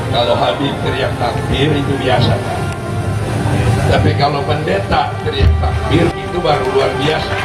Kalau Habib teriak takbir itu biasa, tapi kalau pendeta teriak takbir itu baru luar biasa.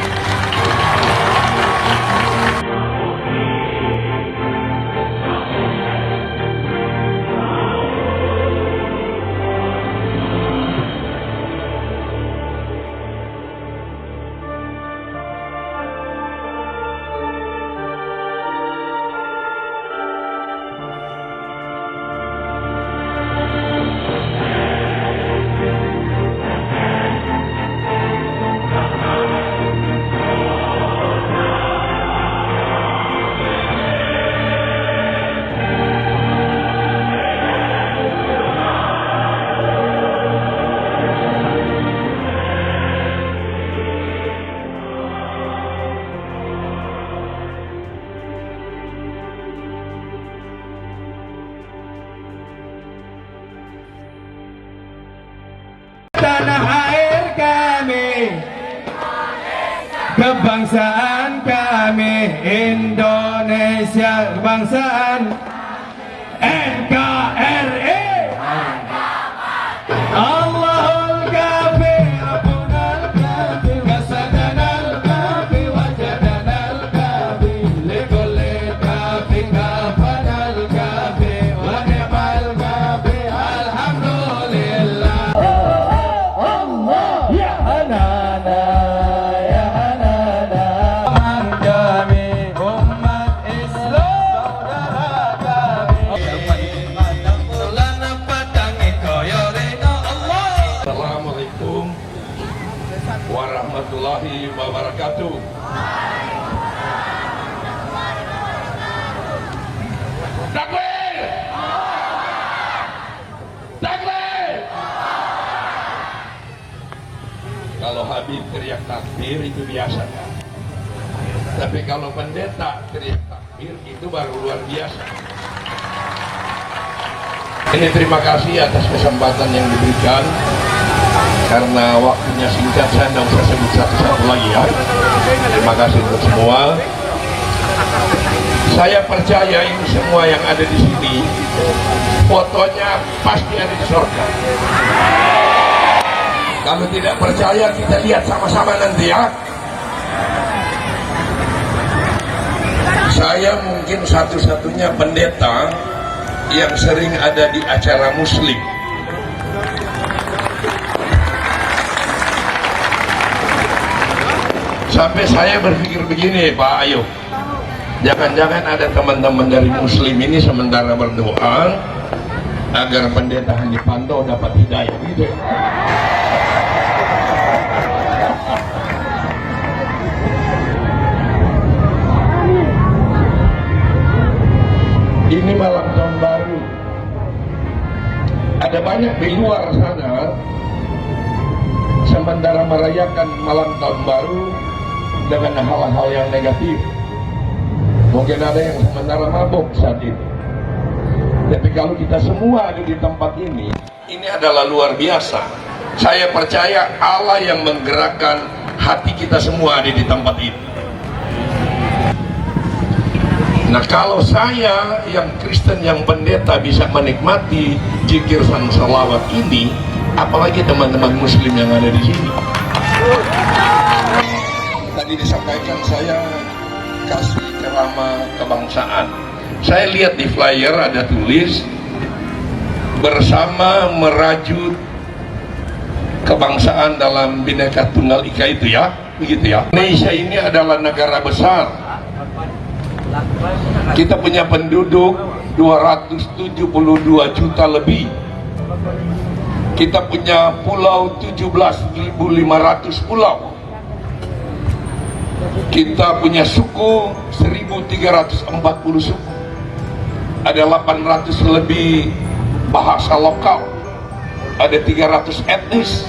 Tanah air kami, kebangsaan kami, Indonesia kebangsaan NKRI. Allahul kafi, Rabbunal kafi, wasadanal kafi, wajadanal kafi, likulli kafi, kafanal kafi, wa ni'mal kafi, alhamdulillah. Ya Hanana, ya Hanana, kami umat Islam, saudara kami. Assalamualaikum warahmatullahi wabarakatuh. Takbir! Takbir! Kalau Habib teriak takbir itu biasa, tapi kalau pendeta teriak takbir itu baru luar biasa. Ini terima kasih atas kesempatan yang diberikan. Karena waktunya singkat, saya tidak usah sebut satu-satu lagi ya. Terima kasih untuk semua. Saya percaya ini semua yang ada di sini fotonya pasti ada di surga. Kalau tidak percaya, kita lihat sama-sama nanti ya. Saya mungkin satu-satunya pendeta yang sering ada di acara muslim. Sampai saya berpikir begini, Pak Ayub, jangan-jangan ada teman-teman dari muslim ini sementara berdoa agar pendeta Hani Panto dapat hidayah gitu. Ini malam tahun baru. Ada banyak di luar sana sementara merayakan malam tahun baru dengan hal-hal yang negatif. Mungkin ada yang sementara mabuk saat ini. Tapi kalau kita semua ada di tempat ini adalah luar biasa. Saya percaya Allah yang menggerakkan hati kita semua ada di tempat ini. Nah, kalau saya yang Kristen, yang pendeta bisa menikmati zikir sang salawat ini, apalagi teman-teman muslim yang ada di sini. Tadi disampaikan saya kasih ceramah kebangsaan. Saya lihat di flyer ada tulis bersama merajut kebangsaan dalam Bhinneka Tunggal Ika itu ya, begitu ya. Indonesia ini adalah negara besar. Kita punya penduduk 272 juta lebih. Kita punya pulau 17.500 pulau. Kita punya suku 1.340 suku. Ada 800 lebih bahasa lokal. Ada 300 etnis.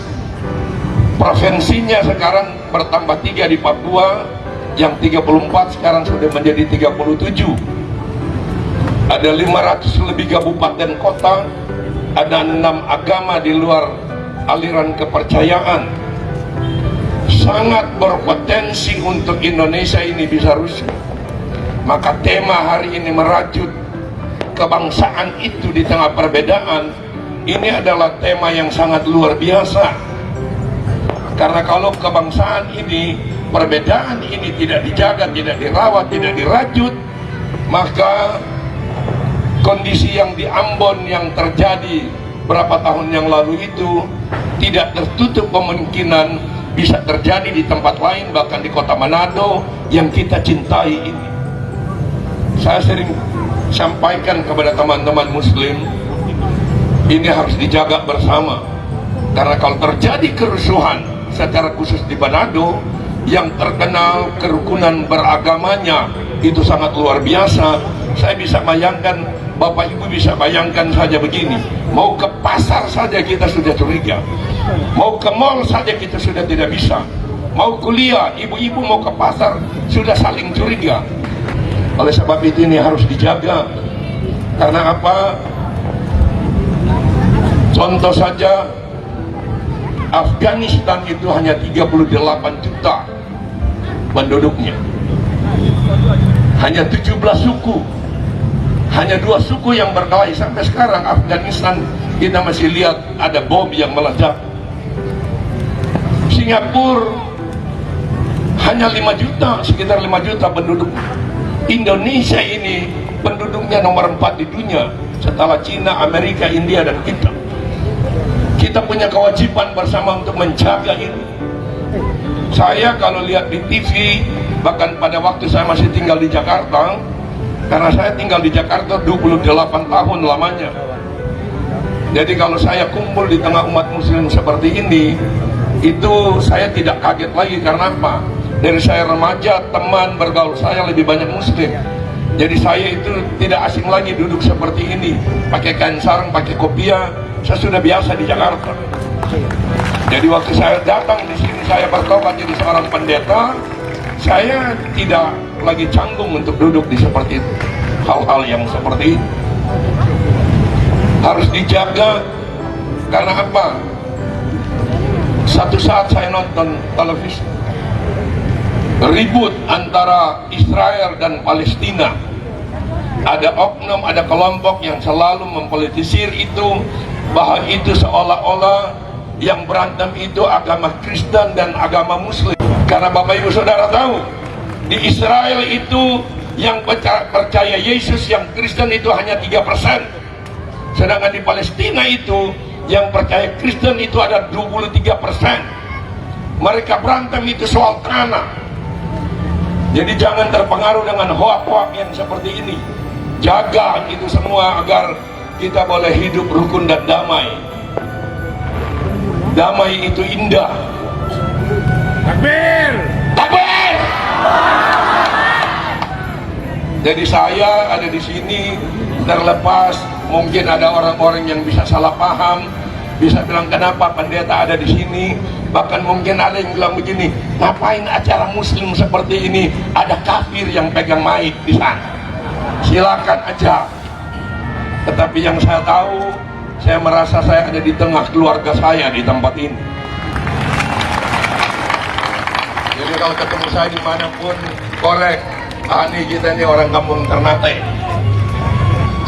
Provinsinya sekarang bertambah 3 di Papua, yang 34 sekarang sudah menjadi 37. Ada 500 lebih kabupaten kota. Ada 6 agama di luar aliran kepercayaan. Sangat berpotensi untuk Indonesia ini bisa rusuh. Maka tema hari ini merajut kebangsaan itu di tengah perbedaan, ini adalah tema yang sangat luar biasa. Karena kalau kebangsaan ini, perbedaan ini tidak dijaga, tidak dirawat, tidak dirajut, maka kondisi yang di Ambon yang terjadi berapa tahun yang lalu itu tidak tertutup kemungkinan bisa terjadi di tempat lain, bahkan di kota Manado yang kita cintai ini. Saya sering sampaikan kepada teman-teman muslim, ini harus dijaga bersama. Karena kalau terjadi kerusuhan, secara khusus di Manado yang terkenal kerukunan beragamanya itu sangat luar biasa, saya bisa bayangkan, Bapak Ibu bisa bayangkan saja begini, mau ke pasar saja kita sudah curiga, mau ke mall saja kita sudah tidak bisa, mau kuliah, ibu-ibu mau ke pasar sudah saling curiga. Oleh sebab itu ini harus dijaga. Karena apa? Contoh saja, Afghanistan itu hanya 38 juta penduduknya, hanya 17 suku, hanya 2 suku yang berkelahi. Sampai sekarang Afghanistan kita masih lihat ada bom yang meledak. Singapura hanya 5 juta, sekitar 5 juta penduduk. Indonesia ini penduduknya nomor 4 di dunia setelah Cina, Amerika, India, dan kita. Kita punya kewajiban bersama untuk menjaga ini. Saya kalau lihat di TV, bahkan pada waktu saya masih tinggal di Jakarta, karena saya tinggal di Jakarta 28 tahun lamanya. Jadi kalau saya kumpul di tengah umat muslim seperti ini, itu saya tidak kaget lagi. Karena apa? Dari saya remaja, teman bergaul saya lebih banyak muslim. Jadi saya itu tidak asing lagi duduk seperti ini, pakai kain sarung, pakai kopiah. Saya sudah biasa di Jakarta. Jadi waktu saya datang di sini, saya bertobat jadi seorang pendeta, saya tidak lagi canggung untuk duduk di seperti itu. Hal-hal yang seperti itu harus dijaga. Karena apa? Satu saat saya nonton televisi, ribut antara Israel dan Palestina. Ada oknum, ada kelompok yang selalu mempolitisir itu, bahwa itu seolah-olah yang berantem itu agama Kristen dan agama Muslim. Karena Bapak Ibu Saudara tahu, di Israel itu yang percaya Yesus, yang Kristen itu hanya 3%. Sedangkan di Palestina itu yang percaya Kristen itu ada 23%. Mereka berantem itu soal tanah. Jadi jangan terpengaruh dengan hoak-hoak yang seperti ini. Jaga itu semua agar kita boleh hidup rukun dan damai. Damai itu indah. Takbir! Takbir! Jadi saya ada di sini, terlepas mungkin ada orang-orang yang bisa salah paham, bisa bilang kenapa pendeta ada di sini. Bahkan mungkin ada yang bilang begini, ngapain acara muslim seperti ini, ada kafir yang pegang mic di sana. Silakan aja. Tetapi yang saya tahu, saya merasa saya ada di tengah keluarga saya di tempat ini. Jadi kalau ketemu saya dimanapun, korek, ini kita ini orang kampung Ternate.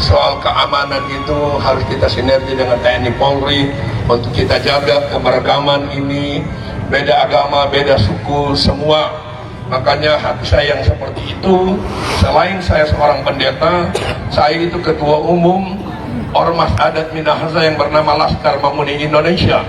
Soal keamanan itu harus kita sinergi dengan TNI Polri untuk kita jaga keberagaman ini, beda agama, beda suku, semua. Makanya hati saya yang seperti itu, selain saya seorang pendeta, saya itu ketua umum Ormas Adat Minahasa yang bernama Laskar Mamuni Indonesia.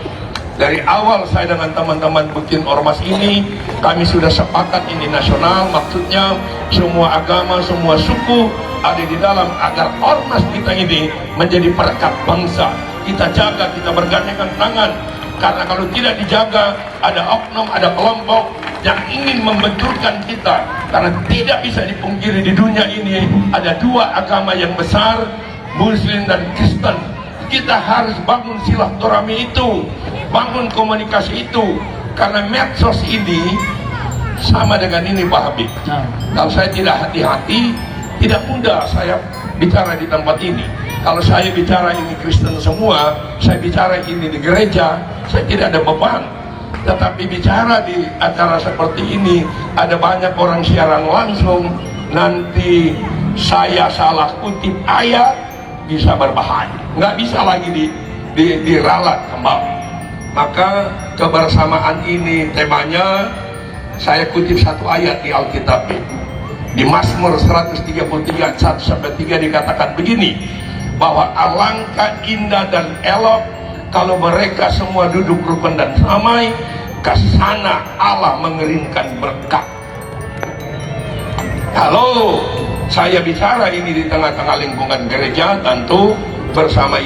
Dari awal saya dengan teman-teman bikin ormas ini, kami sudah sepakat ini nasional, maksudnya semua agama, semua suku ada di dalam, agar ormas kita ini menjadi perekat bangsa. Kita jaga, kita bergandengan tangan. Karena kalau tidak dijaga, ada oknum, ada kelompok yang ingin membenturkan kita. Karena tidak bisa dipungkiri di dunia ini ada 2 agama yang besar, Muslim dan Kristen. Kita harus bangun silaturahmi itu, bangun komunikasi itu. Karena medsos ini sama dengan ini Pak Habib. Kalau saya tidak hati-hati, tidak mudah saya bicara di tempat ini. Kalau saya bicara ini Kristen semua, saya bicara ini di gereja, saya tidak ada beban. Tetapi bicara di acara seperti ini, ada banyak orang siaran langsung, nanti saya salah kutip ayat, bisa berbahaya, nggak bisa lagi diralat kembali. Maka kebersamaan ini temanya, saya kutip satu ayat di Alkitab. Di Mazmur 133 1 sampai 3 dikatakan begini, bahwa alangkah indah dan elok kalau mereka semua duduk rukun dan damai, kesana Allah mengeringkan berkat. Kalau saya bicara ini di tengah-tengah lingkungan gereja, tentu bersama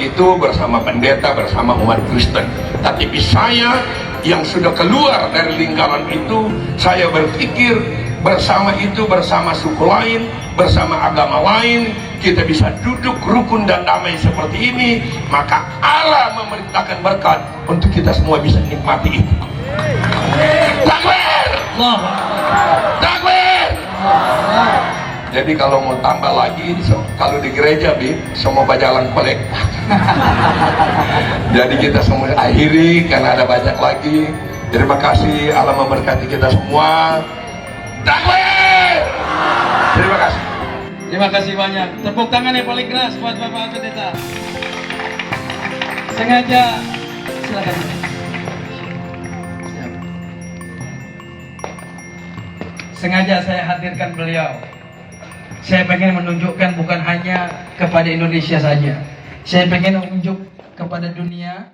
pendeta, bersama umat Kristen. Tapi saya yang sudah keluar dari lingkaran itu, saya berpikir bersama suku lain, bersama agama lain, kita bisa duduk rukun dan damai seperti ini, maka Allah memerintahkan berkat untuk kita semua bisa nikmati itu. Takbir! Takbir! Jadi kalau mau tambah lagi, kalau di gereja semua jalan kolek. Jadi kita semua akhiri karena ada banyak lagi. Terima kasih, Allah memberkati kita semua. Takbir! Terima kasih. Terima kasih banyak. Tepuk tangan yang paling keras buat Bapak Pendeta. Sengaja, silakan. Sengaja saya hadirkan beliau. Saya pengen menunjukkan bukan hanya kepada Indonesia saja. Saya pengen menunjuk kepada dunia